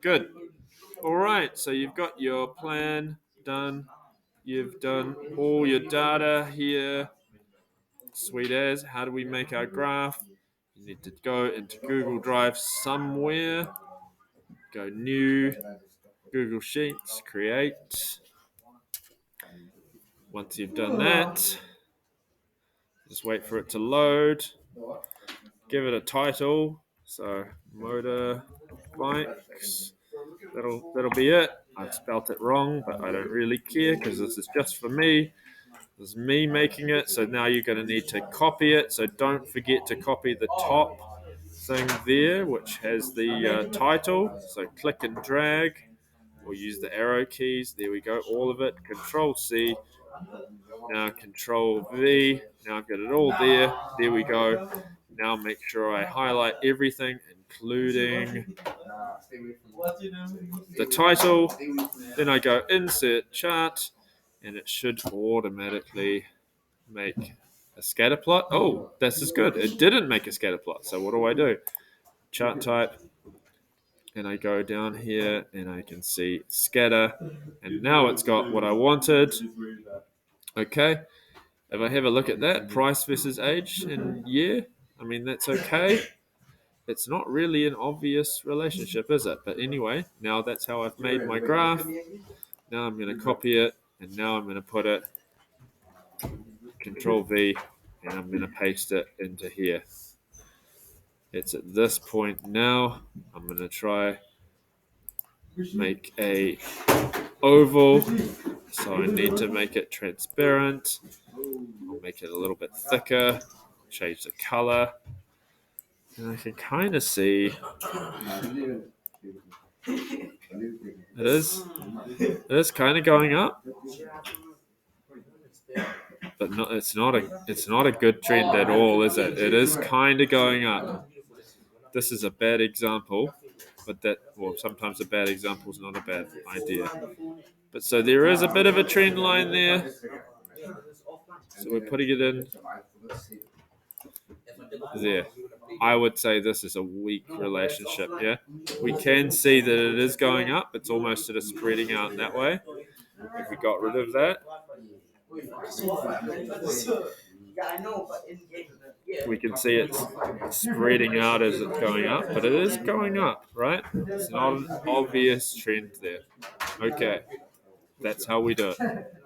Good. All right. So you've got your plan done. You've done all your data here. Sweet as. How do we make our graph? You need to go into Google Drive somewhere. Go new, Google Sheets, create. Once you've done that, just wait for it to load. Give it a title. So motor bikes. That'll be it. I've spelt it wrong, but I don't really care because this is just for me. This is me making it. So now you're going to need to copy it. So don't forget to copy the top thing there, which has the title. So click and drag, or use the arrow keys. There we go. All of it. Control C. Now Control V. Now I've got it all there. There we go. Now make sure I highlight everything, including the title. Then I go Insert Chart, and it should automatically make a scatter plot. Oh, this is good. It didn't make a scatter plot. So what do? Chart type, and I go down here, and I can see scatter, and now it's got what I wanted. Okay. If I have a look at that, price versus age and year, I mean, that's okay. It's not really an obvious relationship, is it? But anyway, now that's how I've made my graph. Now I'm going to copy it, and now I'm going to put it, Control V, and I'm going to paste it into here. It's at this point now. I'm going to try make a oval, so I need to make it transparent. I'll make it a little bit thicker, change the color, and I can kind of see it is kind of going up, but not. It's not a good trend at all, is it? It is kind of going up. This is a bad example, but sometimes a bad example is not a bad idea. But so there is a bit of a trend line there. So we're putting it in there. I would say this is a weak relationship. Yeah, we can see that it is going up. It's almost sort of spreading out that way. If we got rid of that, we can see it's spreading out as it's going up, but it is going up, right? It's not an obvious trend there. Okay, that's how we do it.